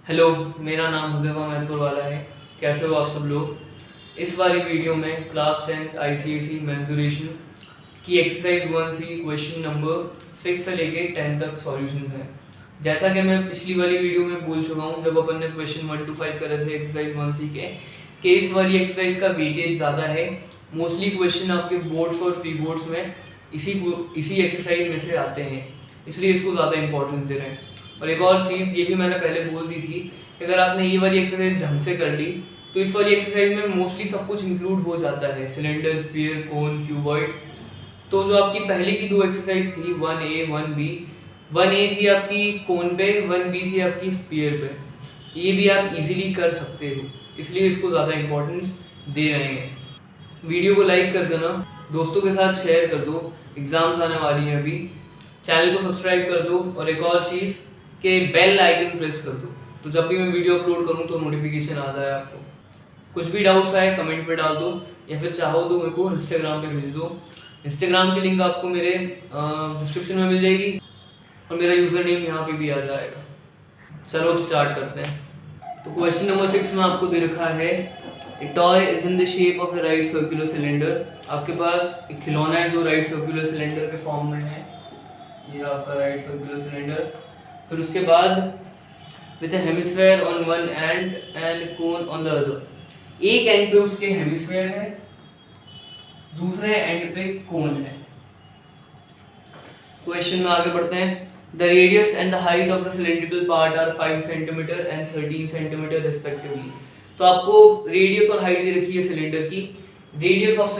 Hello, मेरा नाम हुज़ैफ़ा महतुर वाला है। कैसे हो आप सब लोग। इस वाली वीडियो में क्लास 10th आईसीएसई मेंसुरेशन की एक्सरसाइज 1C क्वेश्चन नंबर 6 से लेके 10 तक सॉल्यूशन है। जैसा कि मैं पिछली वाली वीडियो में बोल चुका हूँ, जब अपन ने क्वेश्चन 1 to 5 करे थे एक्सरसाइज 1C के इस वाली एक्सरसाइज का वेटेज ज़्यादा है। मोस्टली क्वेश्चन आपके बोर्ड्स और प्री बोर्ड्स में इसी एक्सरसाइज में से आते हैं, इसलिए इसको ज़्यादा इंपॉर्टेंस दे रहे हैं। और एक और चीज़ ये भी मैंने पहले बोल दी थी कि अगर आपने ये वाली एक्सरसाइज ढंग से कर ली तो इस वाली एक्सरसाइज में मोस्टली सब कुछ इंक्लूड हो जाता है, सिलेंडर, स्फीयर, कोन, क्यूबॉइड। तो जो आपकी पहले की दो एक्सरसाइज थी 1A 1B, 1A थी आपकी कोन पे, 1B थी आपकी स्फीयर पे, ये भी आप इजीली कर सकते हो, इसलिए इसको ज़्यादा इंपॉर्टेंस दे रहे हैं। वीडियो को लाइक कर देना, दोस्तों के साथ शेयर कर दो, एग्ज़ाम्स आने वाली हैं अभी। चैनल को सब्सक्राइब कर दो और एक और चीज़ कि बेल आइकन प्रेस कर दो, तो जब भी मैं वीडियो अपलोड करूँ तो नोटिफिकेशन आ जाए आपको। कुछ भी डाउट्स आए कमेंट पे डाल दो, या फिर चाहो तो मेरे को इंस्टाग्राम पे भेज दो। इंस्टाग्राम की लिंक आपको मेरे डिस्क्रिप्शन में मिल जाएगी और मेरा यूज़र नेम यहाँ पे भी आ जाएगा। चलो अब स्टार्ट करते हैं। तो क्वेश्चन नंबर 6 में आपको दे रखा है ए toy is in the shape of A right circular cylinder. आपके पास एक खिलौना है जो राइट सर्कुलर सिलेंडर के फॉर्म में है, ये आपका राइट सर्कुलर सिलेंडर। फिर उसके बाद with hemisphere on one and and cone on the other. एक एंड पे उसके हेमिस्फेयर है, दूसरे एंड पे कोन है। क्वेश्चन में आगे बढ़ते हैं। The radius and the height of the cylindrical part are 5 centimetre and 13 centimetre respectively. तो आपको रेडियस और हाइट दे रखी है सिलेंडर की। रेडियस ऑफ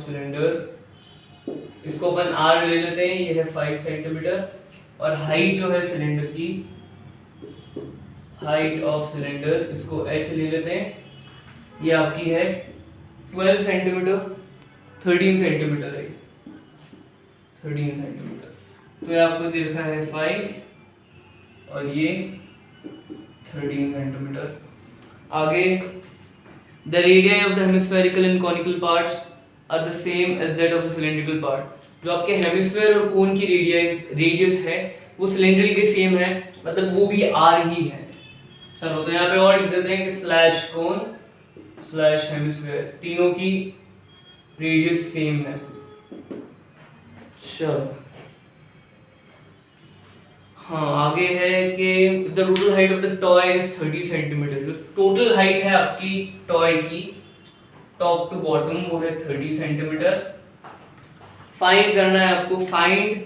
सिलेंडर इसको अपन r ले लेते हैं, ये है 5 सेंटीमीटर। और हाइट जो है सिलेंडर की, हाइट ऑफ सिलेंडर इसको h ले लेते हैं, ये आपकी है 12 सेंटीमीटर, 13 सेंटीमीटर है, 13 सेंटीमीटर। तो ये आपको दे रखा है 5 और ये 13 सेंटीमीटर। आगे the radius of the hemispherical and conical parts are the same as that of the cylindrical part. जो आपके हेमिस्फेयर और कोन की रेडियस है वो सिलेंड्रिकल के सेम है, मतलब वो भी r ही है। चलो तो यहाँ पे और लिख देते हैं कि स्लैश कोन स्लैश हेमिस्फेयर, तीनों की रेडियस सेम है। चलो हाँ, आगे है कि the total height of the toy is 30 centimetre. जो टोटल हाइट है आपकी टॉय की टॉप टू बॉटम वो है 30 सेंटीमीटर। फाइंड करना है आपको, फाइंड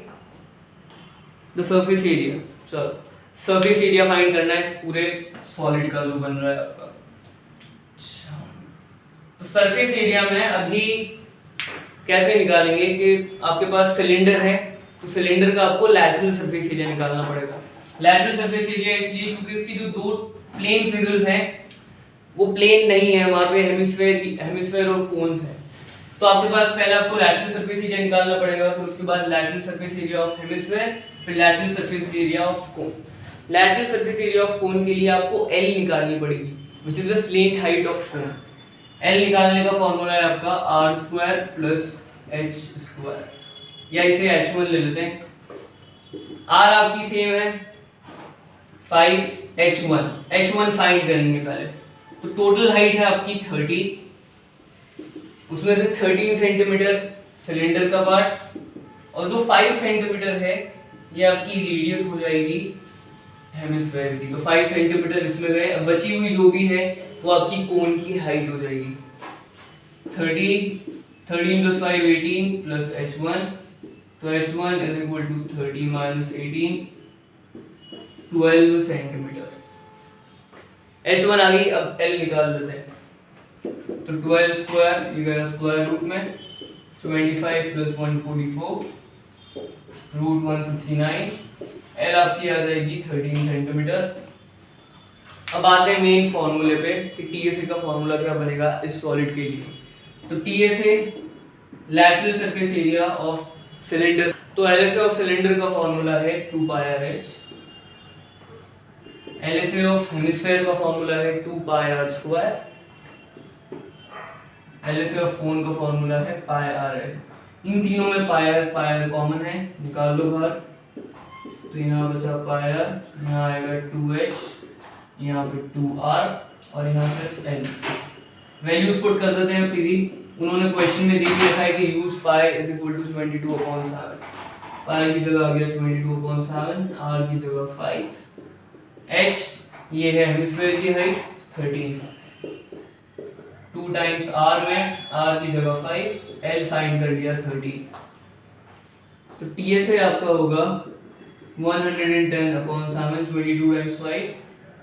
द सरफेस एरिया। चलो सरफेस एरिया फाइंड करना है पूरे सॉलिड का जो बन रहा है आपका। तो सरफेस एरिया में अभी कैसे निकालेंगे कि आपके पास सिलेंडर है तो सिलेंडर का आपको लैटरल सरफेस एरिया निकालना पड़ेगा। लैटरल सरफेस एरिया इसलिए क्योंकि इसकी जो दो प्लेन फिगर्स हैं वो प्लेन नहीं है, वहां पे हेमिस्फेयर और कोन्स हैं। तो आपके पास पहले आपको लैटरल सरफेस एरिया निकालना पड़ेगा, फिर उसके बाद lateral surface area of hemisphere, फिर lateral surface area of cone. Lateral surface area of cone के लिए आपको L निकालनी पड़ेगी, which is the slant height of cone. L निकालने का फॉर्मूला है आपका r² + h², या इसे h1 ले लेते हैं। r आपकी सेम है 5, h1 फाइंड करनी है पहले। तो टोटल हाइट है आपकी 30, उसमें से 13 सेंटीमीटर सिलेंडर का पार्ट और जो 5 सेंटीमीटर है ये आपकी रेडियस हो जाएगी हेमिस्फेयर की। तो 5 सेंटीमीटर इसमें गए, अब बची हुई जो भी है वो आपकी कोन की हाइट हो जाएगी 30, 13 + 5 18 + h1। तो h1 = 30 - 18, 12 सेंटीमीटर। h1 आ गई, अब L निकाल लेते हैं। तो 12² ये गया स्क्वायर रूट में, 25 + 144 √169। L आपकी आ जाएगी 13 सेंटीमीटर। अब आते हैं मेन फॉर्मूले पे कि TSA का फॉर्मूला क्या बनेगा इस सॉलिड के लिए। तो TSA lateral surface area of cylinder, तो LSA ऑफ सिलेंडर का फॉर्मूला है 2πRh। LSA ऑफ हेमिस्फेयर का फॉर्मूला है 2πr²। LSA ऑफ कोन का फॉर्मूला है πRh। इन तीनों में पायर कॉमन है, निकाल लो बाहर। तो यहाँ बचा पाई आर, यहाँ आएगा 2h, यहाँ पे 2r और यहाँ सिर्फ n। वैल्यूज पुट कर देते हैं अब सीधी। उन्होंने क्वेश्चन में दे दिया था कि use pi is equal to 22/7। Pi की जगह आ गया 22/7, r की जगह 5, h ये है हेमिस्फीयर की हाइट 13, 2 टाइम्स r में r की जगह 5, l फाइंड कर दिया 13। तो TSA आपका होगा 110/7, 22 टाइम्स 5,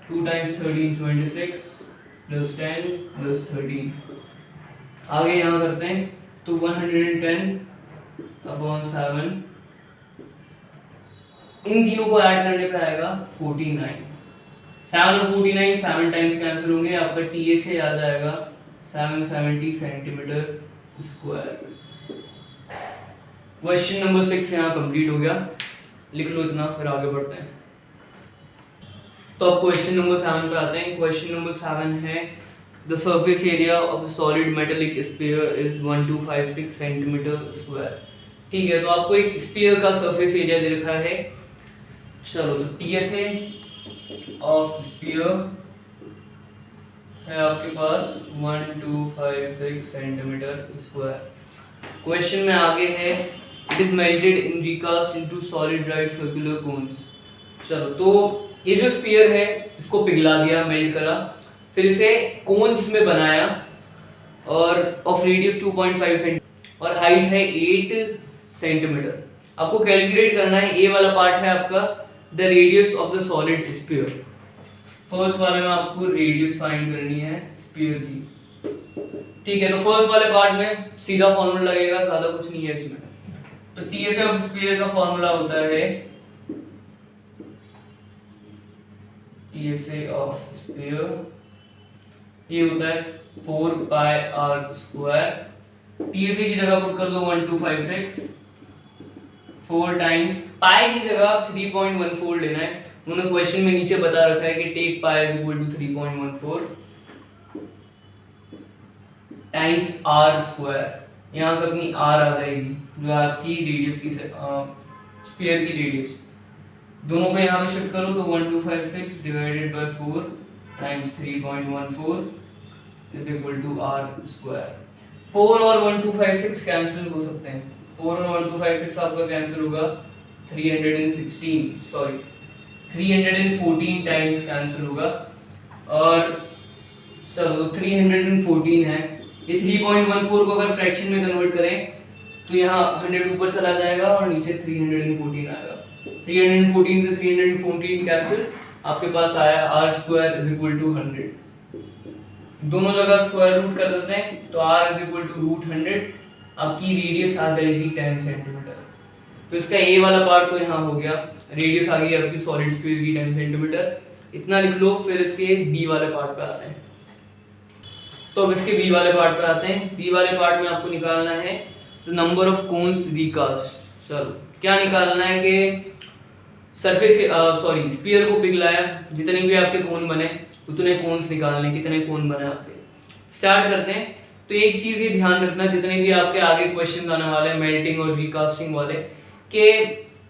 2 टाइम्स 13 26 प्लस 10 प्लस 13। आगे यहाँ करते हैं तो 110/7 इन तीनों को ऐड करने पे आएगा 49। 7 और 49 7 टाइम्स कैंसिल होंगे, आपका TSA आ जाएगा 770 सेंटीमीटर स्क्वायर। क्वेश्चन नंबर 6 यहाँ कंप्लीट हो गया, लिख लो इतना, फिर आगे बढ़ते हैं। तो अब क्वेश्चन नंबर 7 पे आते हैं। क्वेश्चन नंबर 7 है the surface area of a solid metallic sphere is 1256 centimetre square. ठीक है, तो आपको एक स्फीयर का सरफेस एरिया दे रखा है। चलो, तो TSA ऑफ स्फीयर है आपके पास 1256 सेंटीमीटर स्क्वायर। क्वेश्चन में आगे है it is melted in recast into solid right circular cones. चलो, तो ये जो स्फीयर है इसको पिघला दिया, मेल्ट करा, फिर इसे कोन्स में बनाया और ऑफ रेडियस 2.5 सेंटीमीटर और हाइट है 8 सेंटीमीटर। आपको कैलकुलेट करना है, ए वाला पार्ट है आपका the radius of the solid sphere. First वाले में आपको रेडियस फाइंड करनी है स्फीयर की। ठीक है, तो फर्स्ट वाले पार्ट में सीधा फॉर्मूला लगेगा, ज्यादा कुछ नहीं है इसमें। तो TSA ऑफ स्फीयर का फॉर्मूला होता है TSA ऑफ स्फीयर, ये होता है 4πr²। TSA की जगह पुट कर दो 1256, 4 टाइम्स पाई की जगह 3.14 लेना है। उन्होंने क्वेश्चन में नीचे बता रखा है कि take pi is equal to 3.14 times r²। यहाँ से अपनी r आ जाएगी जो आपकी रेडियस की स्फीयर की रेडियस। दोनों को यहाँ पे शिफ्ट करो तो 1256 divided by 4 times 3.14 is equal to r²। 4 और 1256 कैंसिल हो सकते हैं। 4 और 1256 आपका कैंसिल होगा 314 टाइम्स कैंसिल होगा। और चलो, 314 है, ये 3.14 को अगर फ्रैक्शन में कन्वर्ट करें तो यहाँ 100 ऊपर चला जाएगा और नीचे 314 आएगा। 314 से 314 कैंसिल, आपके पास आया r² इज इक्वल टू 100। दोनों जगह स्क्वायर रूट कर देते हैं तो r इज इक्वल टू √100। आपकी रेडियस आ जाएगी 10 सेंटीमीटर। तो इसका ए वाला पार्ट तो यहाँ हो गया, रेडियस आ गई आपकी सॉलिड स्फीयर की 10 सेंटीमीटर, इतना लिख लो। फिर इसके बी वाले पार्ट पे आते हैं। तो अब इसके बी वाले पार्ट पे आते हैं। बी वाले पार्ट में आपको निकालना है the number of cones recast. चलो, क्या निकालना है कि सरफेस स्फीयर को पिघलाया, जितने भी आपके कोन बने उतने कोन्स निकालने, कितने कोन बने आपके। स्टार्ट करते हैं। तो एक चीज ये ध्यान रखना, जितने भी आपके आगे क्वेश्चन आने वाले हैं मेल्टिंग और रिकास्टिंग वाले, कि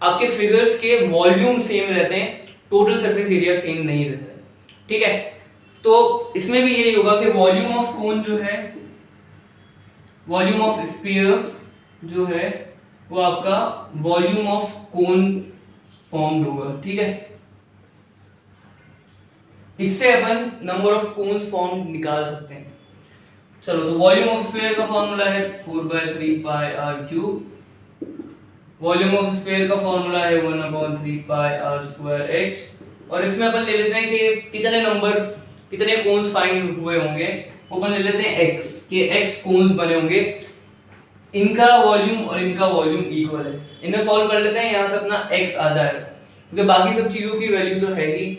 आपके फिगर्स के वॉल्यूम सेम रहते हैं, टोटल सरफेस एरिया सेम नहीं रहता है। ठीक है, तो इसमें भी यही होगा कि वॉल्यूम ऑफ कोन जो है, वॉल्यूम ऑफ स्फीयर जो है वो आपका वॉल्यूम ऑफ कोन फॉर्म्ड होगा। ठीक है, इससे अपन नंबर ऑफ कोन्स फॉर्म निकाल सकते हैं। चलो, तो वॉल्यूम ऑफ स्फीयर का फॉर्मूला है 4/3πr³। वॉल्यूम ऑफ स्फीयर का फॉर्मूला है 1/3πr²h। और इसमें अपन ले लेते हैं कि कितने कोन्स फाइंड हुए होंगे, वो अपन ले लेते हैं x, कि x कोन्स बने होंगे, इनका वॉल्यूम और इनका वॉल्यूम इक्वल है। इन्हें सॉल्व कर लेते हैं, यहाँ से अपना x आ जाएगा, क्योंकि बाकी सब चीजों की वैल्यू तो है ही।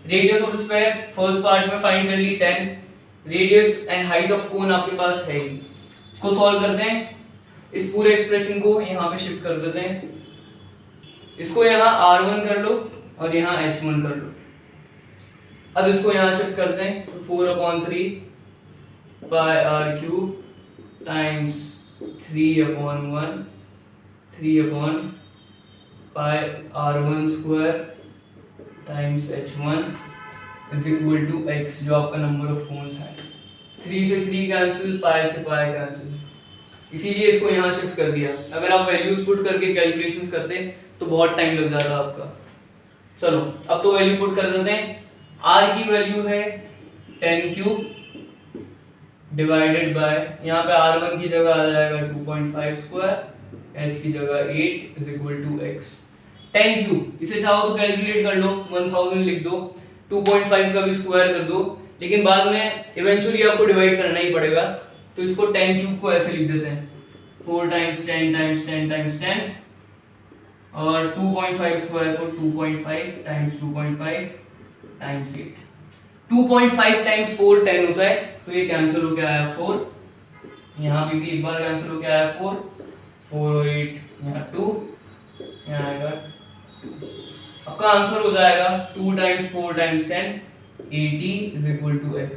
Radius of sphere first part में फाइंड कर ली 10, radius and height of cone आपके पास है ही। इसको सॉल्व करते हैं, इस पूरे एक्सप्रेशन को यहाँ पे शिफ्ट कर देते हैं। इसको यहाँ r1 कर लो और यहाँ h1 कर लो। अब इसको यहाँ शिफ्ट करते हैं तो 4/3πr³ times 3/1 pi r1 square times h1 is equal to x, जो आपका नंबर ऑफ कोन्स है। 3 से 3 कैंसिल, पाई से पाई कैंसिल, इसीलिए इसको यहाँ शिफ्ट कर दिया। अगर आप वैल्यूज पुट करके कैलकुलेशंस करते तो बहुत टाइम लग जाता आपका। चलो अब तो वैल्यू पुट कर देते हैं। r की वैल्यू है 10 क्यूब डिवाइडेड बाय, यहाँ पे r1 की जगह आ जाएगा 2.5 स्क्वायर, h की जगह 8 is equal to x। 10 cube, इसे चाहो तो कैलकुलेट कर लो, 1000 लिख दो, 2.5 का भी स्क्वायर कर दो, लेकिन बाद में इवेंचुअली आपको डिवाइड करना ही पड़ेगा, तो इसको 10 क्यूब को ऐसे लिख देते हैं 4 टाइम्स 10 टाइम्स 10 टाइम्स 10, और 2.5 स्क्वायर को 2.5 टाइम्स 2.5 टाइम्स 8। 2.5 टाइम्स 4 10 होता है, तो ये कैंसिल हो गया आया 4, यहाँ भी एक बार कैंसिल हो गया आया 4, 4 और 8 यहाँ 2, यहाँ आएगा 2। आपका आंसर हो जाएगा 2 times 4 times 10 80 is equal to x।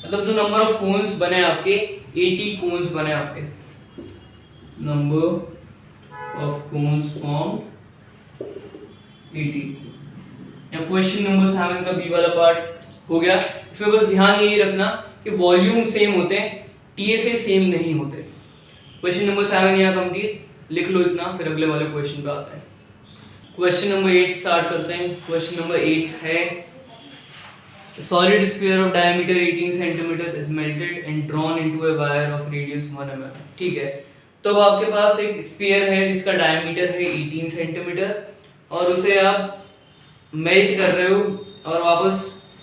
मतलब जो नंबर ऑफ कोन्स बने आपके 80 कोन्स बने आपके, नंबर ऑफ कोन्स फॉर्म्ड 80। या क्वेश्चन नंबर 7 का बी वाला पार्ट हो गया। इसमें बस ध्यान यही रखना कि वॉल्यूम सेम होते हैं, टीएसए सेम नहीं होते। क्वेश्चन नंबर 7 यहाँ कंप्लीट, लिख लो इतना, फिर अगले वाले क्वेश्चन पे आते हैं। क्वेश्चन नंबर 8 स्टार्ट करते हैं। क्वेश्चन नंबर 8 है solid sphere of diameter 18 cm is melted and drawn into a wire of radius 1 mm। ठीक है, तो अब आपके पास एक स्फीयर है जिसका डायमीटर है 18 सेंटीमीटर, और उसे आप मेल्ट कर रहे हो और वापस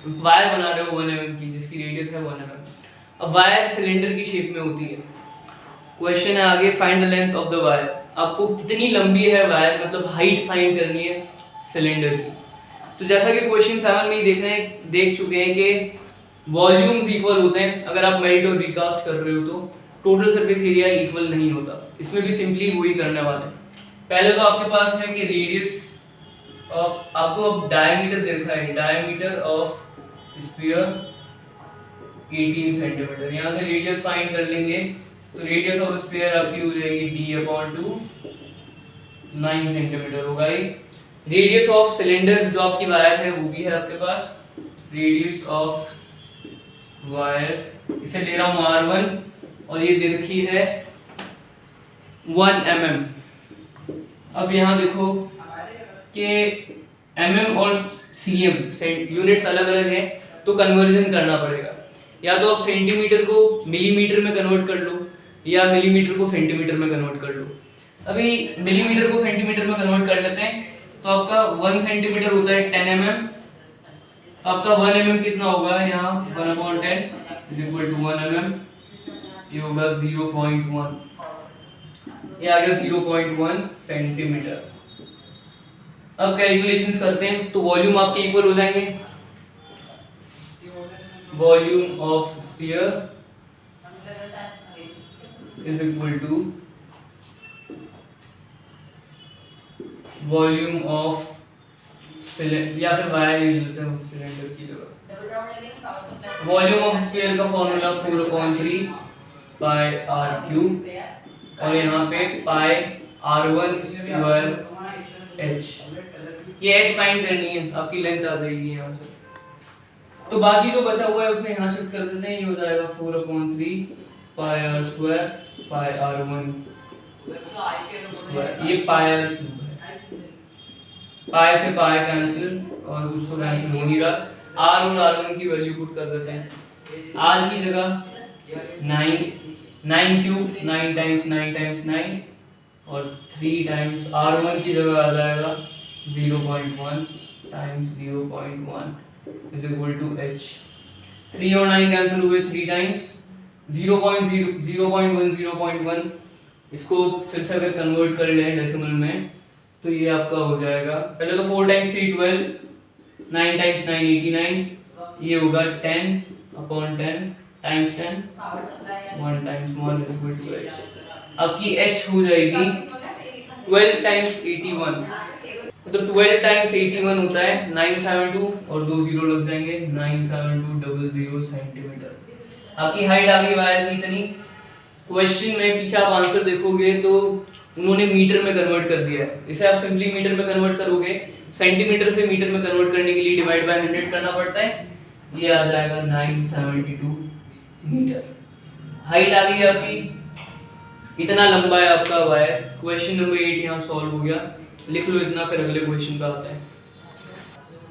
वायर बना रहे हो 1 mm की, जिसकी रेडियस है 1 mm। अब वायर सिलेंडर की शेप में होती है। क्वेश्चन है आगे, find the length of the wire. आपको कितनी लंबी है वायर, मतलब हाइट फाइंड करनी है सिलेंडर की। तो जैसा कि क्वेश्चन 7 में ही देख चुके हैं कि वॉल्यूम्स इक्वल होते हैं। अगर आप मेल्ट और रिकास्ट कर रहे हो तो टोटल सरफेस एरिया इक्वल नहीं होता। इसमें भी सिंपली वही करने वाले हैं। पहले तो आपके पास है कि रेडियस ऑफ, आपको अब डायमीटर देखा है, डायमीटर ऑफ स्फीयर 18 सेंटीमीटर। यहाँ से रेडियस फाइंड कर लेंगे, तो रेडियस ऑफ स्फीयर आपकी हो जाएगी d/2 9 सेंटीमीटर होगा। रेडियस ऑफ सिलेंडर जो आपकी वायर है वो भी है आपके पास, रेडियस ऑफ वायर इसे ले रहा हूँ r1 और ये दे रखी है 1 mm। अब यहाँ देखो कि mm और cm यूनिट्स अलग अलग हैं, तो कन्वर्जन करना पड़ेगा। या तो आप सेंटीमीटर को मिलीमीटर में कन्वर्ट कर लो, या मिलीमीटर को सेंटीमीटर में कन्वर्ट कर लो। अभी मिलीमीटर को सेंटीमीटर में कन्वर्ट कर लेते हैं, तो आपका 1 सेंटीमीटर होता है 10 mm, तो आपका 1 mm कितना होगा, यहाँ 1/10 इज इक्वल टू 1 mm, ये होगा 0.1, ये आ गया 0.1 सेंटीमीटर। अब कैलकुलेशंस करते हैं, तो वॉल्यूम आपके इक्वल हो जाएंगे, volume of sphere is equal to volume of cylinder, या फिर वायर सिलेंडर की जगह। वॉल्यूम ऑफ स्फीयर का फॉर्मूला 4/3 पाई r क्यूब, और यहाँ पे पाई r1 स्क्वायर h। ये h फाइंड करनी है, आपकी लेंथ आ जाएगी यहाँ से। तो बाकी जो बचा हुआ है उसे यहाँ शिफ्ट कर देते हैं, ये हो जाएगा 4/3 pi r square pi r1 square, ये पाई r क्यूब है। पाई से पाई कैंसिल और कुछ तो कैंसिल हो नहीं रहा। r और r1 की वैल्यू पुट कर देते हैं। r की जगह 9 क्यूब, 9 टाइम्स 9 टाइम्स 9, और 3 टाइम्स r1 की जगह आ जाएगा 0.1 times 0.1 is equal to h। 3 और 9 कैंसिल हुए, 3 टाइम्स 0.1 0.1। इसको फिर से अगर कन्वर्ट कर लें डेसिमल में, तो ये आपका हो जाएगा, पहले तो 4 टाइम्स 3 12, 9 टाइम्स 9 89, ये होगा 10/10 times 10, 1 times 1 is equal to h। आपकी h हो जाएगी 12 टाइम्स 81, तो 12 टाइम्स 81 होता है 972, और 2 जीरो लग जाएंगे, 97200 सेंटीमीटर। आपकी हाइट आ गई वायर की इतनी। क्वेश्चन में पीछे आप आंसर देखोगे तो उन्होंने मीटर में कन्वर्ट कर दिया है। इसे आप सिंपली मीटर में कन्वर्ट करोगे, सेंटीमीटर से मीटर में कन्वर्ट करने के लिए डिवाइड बाय 100 करना पड़ता है, ये आ जाएगा 972 मीटर। हाइट आ गई आपकी, इतना लंबा है आपका वायर। क्वेश्चन नंबर 8 यहाँ सॉल्व हो गया, लिख लो इतना, फिर अगले क्वेश्चन पे आते हैं।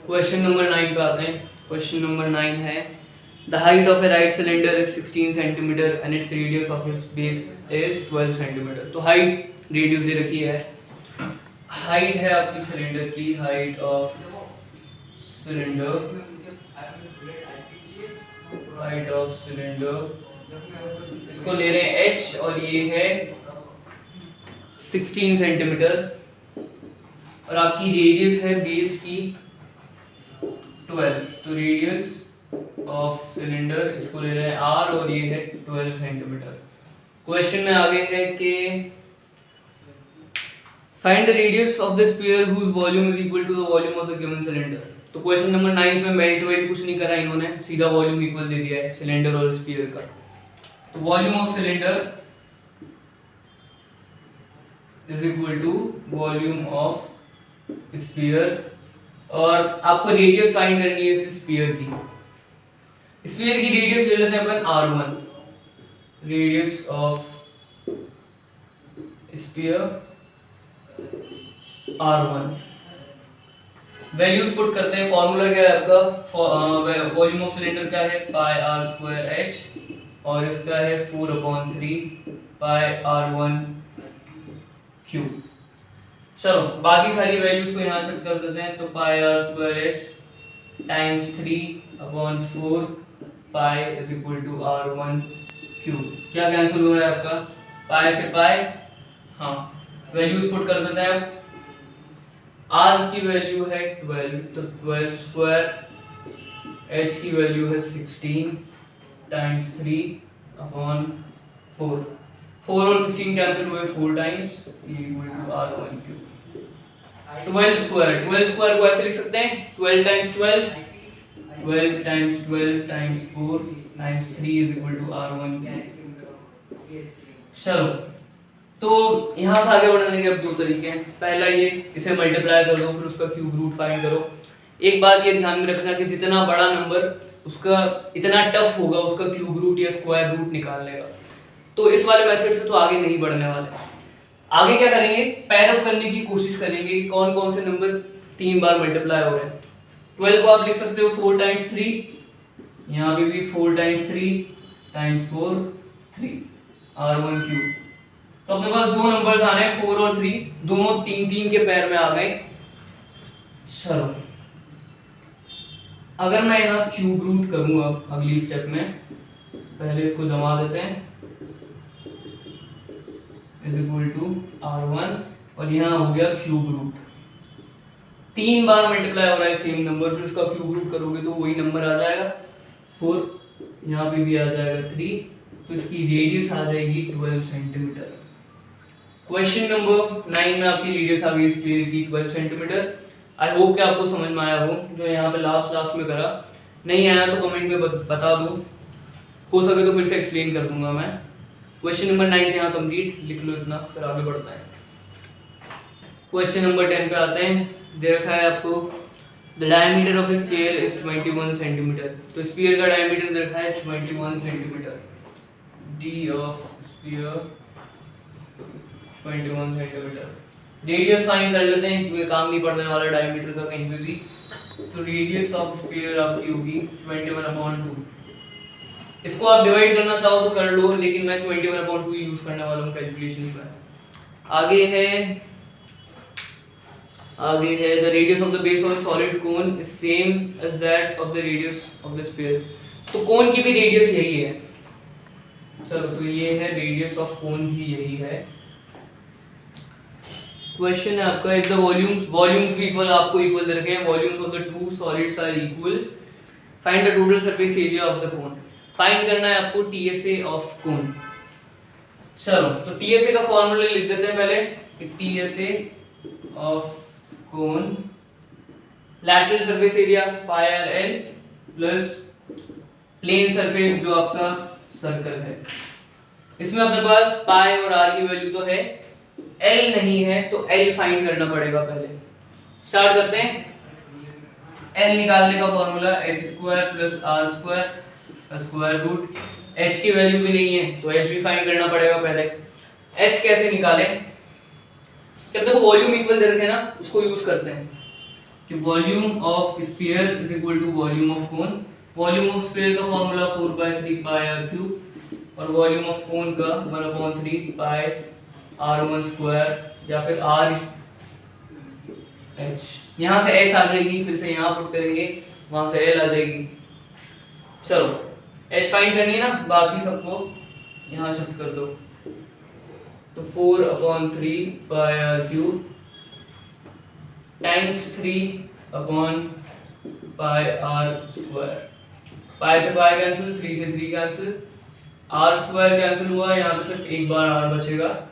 क्वेश्चन नंबर 9 पे आते हैं। क्वेश्चन नंबर 9 है the height of A right cylinder is 16 centimetre and its radius of its base is 12 centimetre. तो हाइट रेडियस दे रखी है, हाइट है आपकी सिलेंडर की, height of cylinder, height of cylinder इसको ले रहे हैं h और ये है 16 सेंटीमीटर और आपकी रेडियस है बेस की 12। तो रेडियस ऑफ सिलेंडर इसको ले रहे हैं r और ये है 12 सेंटीमीटर। क्वेश्चन में आगे है कि find the radius of the sphere whose volume is equal to the volume of the given cylinder. तो क्वेश्चन नंबर 9 में मेल्ट वेल्ट कुछ नहीं करा इन्होंने, सीधा वॉल्यूम इक्वल दे दिया है सिलेंडर और स्फीयर का। तो volume of cylinder is equal to volume of sphere और आपको रेडियस फाइंड करनी है इस स्फीयर की। स्फीयर की रेडियस ले लेते हैं अपन r1, radius of sphere r1। Values put करते हैं, फॉर्मूला क्या है आपका, वॉल्यूम ऑफ सिलेंडर क्या है पाई आर स्क्वायर एच और इसका है 4/3 पाई r1 क्यूब। चलो बाकी सारी वैल्यूज को यहाँ शिफ्ट कर देते हैं। तो pi R square H times 3/4 pi is equal to r1 cube. क्या कैंसिल हुआ है आपका, पाई से पाई, हाँ वैल्यूज पुट कर देते हैं। r की वैल्यू है 12, तो 12 स्क्वायर, h की वैल्यू है 16 टाइम्स 3/4। 4 और 16 कैंसिल हुए 4 times equal to r1 cube. 12 square, 12 square को ऐसे लिख सकते हैं 12 times 12, 12 times 12 times 4 times 3 is equal to r1 cube. चलो तो यहाँ से आगे बढ़ने के अब दो तरीके हैं। पहला ये, इसे मल्टीप्लाई कर दो फिर उसका क्यूब रूट फाइंड करो। एक बात ये ध्यान में रखना कि जितना बड़ा नंबर उसका इतना टफ होगा उसका क्यूब रूट या स्क्वायर रूट निकालने का। तो इस वाले मेथड से तो आगे नहीं बढ़ने वाले। आगे क्या करेंगे, पैर अप करने की कोशिश करेंगे कि कौन कौन से नंबर 3 बार मल्टीप्लाई हो रहे हैं। 12 को आप लिख सकते हो 4 टाइम्स 3, यहाँ पे भी 4 टाइम्स 3 टाइम्स 4 3 r1 क्यूब। तो अपने पास दो नंबर्स आ रहे हैं 4 और 3, दोनों 3 के पैर में आ गए। चलो अगर मैं यहाँ क्यूब रूट करूंगा अगली स्टेप में, पहले इसको जमा देते हैं इज इक्वल टू r1 और यहाँ हो गया क्यूब रूट। 3 बार मल्टीप्लाई हो रहा है सेम नंबर, फिर उसका क्यूब रूट करोगे तो वही नंबर आ जाएगा 4, यहाँ पे भी आ जाएगा 3, तो इसकी रेडियस आ जाएगी 12 सेंटीमीटर। क्वेश्चन नंबर 9 में आपकी रेडियस आ गई स्फीयर की 12 सेंटीमीटर। आई होप कि आपको समझ में आया हो। जो यहाँ पे लास्ट में करा, नहीं आया तो कमेंट में बता दो, हो सके तो फिर से एक्सप्लेन कर दूंगा मैं। क्वेश्चन नंबर 9 यहाँ कंप्लीट, लिख लो इतना, फिर आगे बढ़ते हैं। क्वेश्चन नंबर 10 पे आते हैं। दे रखा है आपको the diameter of A sphere is 21 centimetre. तो स्फीयर का डायमीटर दे रखा है 21 centimetre. D of sphere 21 centimetre. Radius find कर लेते हैं क्योंकि काम नहीं पड़ने वाला डायमीटर का कहीं पे भी। तो रेडियस ऑफ स्फीयर आपकी होगी 21/2। इसको आप डिवाइड करना चाहो तो कर लो, लेकिन मैं 21/2 यूज करने वाला हूँ कैलकुलेशन में। आगे है the radius of the base of solid cone is same as that of the radius of the sphere. तो कोन की भी रेडियस यही है। चलो तो ये है रेडियस ऑफ कोन भी यही है। क्वेश्चन है आपका इफ द वॉल्यूम्स भी इक्वल, आपको इक्वल दे रखे हैं, volumes of the two solids are equal, find the total surface area of the cone. Find करना है आपको टीएसए ऑफ कोन। चलो तो टीएसए का फॉर्मूला लिख देते हैं पहले कि TSA of cone lateral surface area pi r l plus plane surface जो आपका सर्कल है। इसमें अपने पास पाई और आर की वैल्यू तो है, एल नहीं है तो एल फाइंड करना पड़ेगा पहले। स्टार्ट करते हैं। एल निकालने का formula h square plus r square square root. H की वैल्यू भी नहीं है तो एच भी फाइंड करना पड़ेगा पहले। एच कैसे निकालें? जब तक वॉल्यूम इक्वल दे रखे ना उसको यूज करते हैं कि volume of sphere is equal to volume of cone. Volume of sphere का फॉर्मूला 4/3 पाई आर क्यूब और वॉल्यूम ऑफ कोन का 1/3 पाई r1 स्क्वायर या फिर r h। यहाँ से h आ जाएगी, फिर से यहाँ पुट करेंगे, वहां से l आ जाएगी। चलो h फाइंड करनी है ना, बाकी सबको यहाँ शिफ्ट कर दो। तो 4/3 पाई आर क्यूब टाइम्स 3/पाई आर स्क्वायर। पाई से पाई कैंसिल, 3 से 3 कैंसिल, आर स्क्वायर कैंसिल हुआ, यहाँ पे सिर्फ एक बार आर बचेगा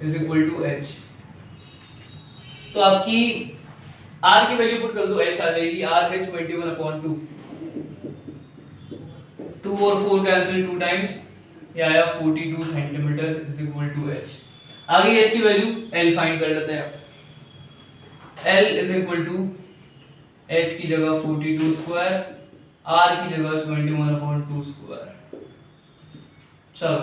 इज इक्वल टू एच। तो आपकी आर की वैल्यू पुट कर दो, एच आ जाएगी। आर है 21/2। 2 और 4 कैंसिल, 2 टाइम्स, ये आया 42 centimetre is equal to h. आगे एच की वैल्यू एल फाइंड कर लेते हैं। L is equal to h की जगह 42 स्क्वायर, आर की जगह 21/2 स्क्वायर। चलो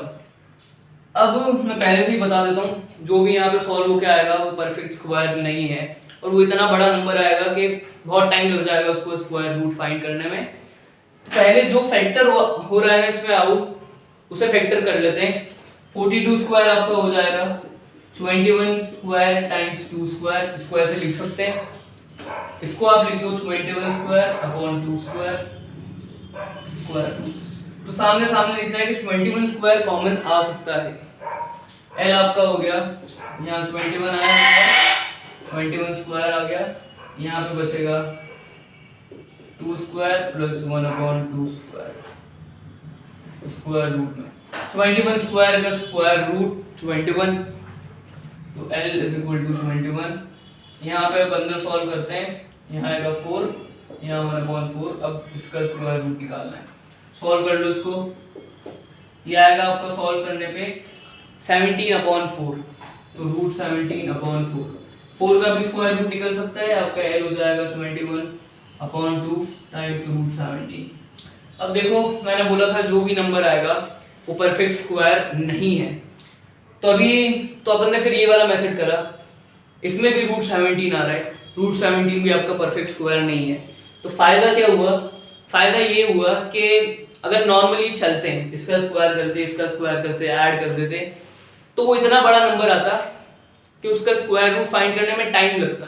अब मैं पहले से ही बता देता हूँ, जो भी यहाँ पे सॉल्व होके आएगा वो परफेक्ट स्क्वायर नहीं है और वो इतना बड़ा नंबर आएगा कि बहुत टाइम लग जाएगा उसको स्क्वायर रूट फाइंड करने में। तो पहले जो फैक्टर हो रहा है ना इसमें आउट, उसे फैक्टर कर लेते हैं। 42 स्क्वायर आपका हो जाएगा 21 स्क्वायर टाइम्स 2 स्क्वायर, इसको ऐसे लिख सकते हैं। इसको आप लिख दो 21 स्क्वायर अपॉन 2 स्क्वायर स्क्वायर। तो सामने सामने दिख रहा है कि 21 स्क्वायर कॉमन आ सकता है। एल आपका हो गया, यहाँ 21 आया, 21 स्क्वायर आ गया, यहाँ पे बचेगा 2 square plus 1/2 square square root में 21 स्क्वायर का स्क्वायर रूट 21। तो L इज इक्वल टू 21। यहाँ पे अंदर सॉल्व करते हैं, यहाँ आएगा 4, यहाँ 1/4। अब इसका स्क्वायर रूट निकालना है, सॉल्व कर लो इसको। ये आएगा आपका सॉल्व करने पे 17/4, तो रूट 17/4। 4 का भी स्क्वायर रूट निकल सकता है, आपका L हो जाएगा 21/2 टाइम्स रूट 17। अब देखो मैंने बोला था जो भी नंबर आएगा वो परफेक्ट स्क्वायर नहीं है, तो अभी तो अपन ने फिर ये वाला मेथड करा, इसमें भी रूट 17 आ रहा है। रूट 17 भी आपका परफेक्ट स्क्वायर नहीं है। तो फायदा क्या हुआ? फायदा ये हुआ कि अगर नॉर्मली चलते हैं, इसका स्क्वायर करते, इसका स्क्वायर करते, ऐड कर देते, तो वो इतना बड़ा नंबर आता कि उसका स्क्वायर रूट फाइंड करने में टाइम लगता।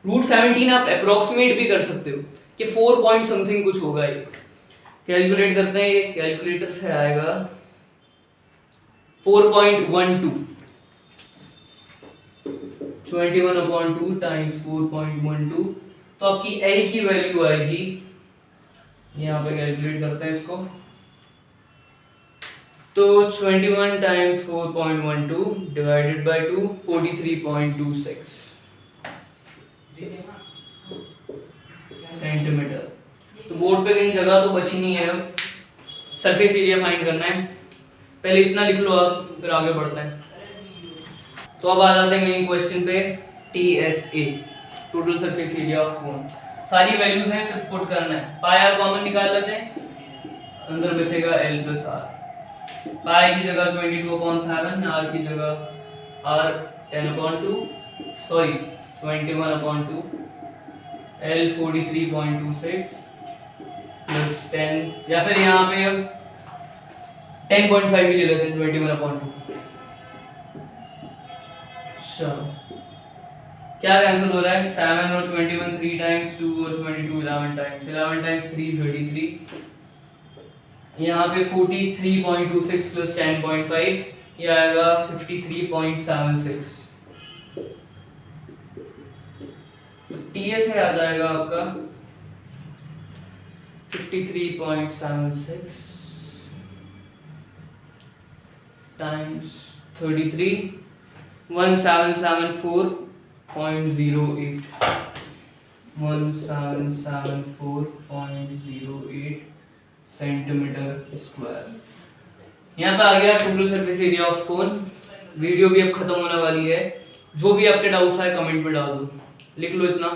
रूट 17 आप अप्रोक्सीमेट भी कर सकते हो कि 4 पॉइंट समथिंग कुछ होगा। ये कैलकुलेट करते हैं, ये कैलकुलेटर से आएगा 4.12। 21/2 टाइम्स 4.12, तो आपकी L की वैल्यू आएगी, यहाँ पे कैलकुलेट करते हैं इसको, तो 21 टाइम्स 4.12 डिवाइडेड बाय 2 43.26 सेंटीमीटर। तो बोर्ड पे कहीं जगह तो बची नहीं है। अब सरफेस एरिया फाइंड करना है, पहले इतना लिख लो आप, फिर आगे बढ़ते हैं। तो अब आ जाते हैं मेन क्वेश्चन पे। TSA total surface area of कोन, सारी वैल्यूज हैं, सिर्फ पुट करना है। पाई आर कॉमन निकाल लेते हैं, अंदर बचेगा L प्लस आर। पाई की जगह 22/7, आर की जगह r 10/2, सॉरी 21/2, L 43.26 प्लस 10, या फिर यहाँ पे अब 10.5 भी ले लेते हैं 21/2। चलो क्या कैंसिल हो रहा है? 7 और 21 3 टाइम्स, 2 और 22 11 टाइम्स, 11 टाइम्स 3 33। यहाँ पे 43.26 प्लस 10.5, ये आएगा 53.76। तो TS आ जाएगा आपका 53.76 टाइम्स 33, 1774.08 1774.08 सेंटीमीटर स्क्वायर। यहाँ पे आ गया total surface area of cone. Video भी अब खत्म होने वाली है, जो भी आपके डाउट्स आए कमेंट में डाल दो, लिख लो इतना।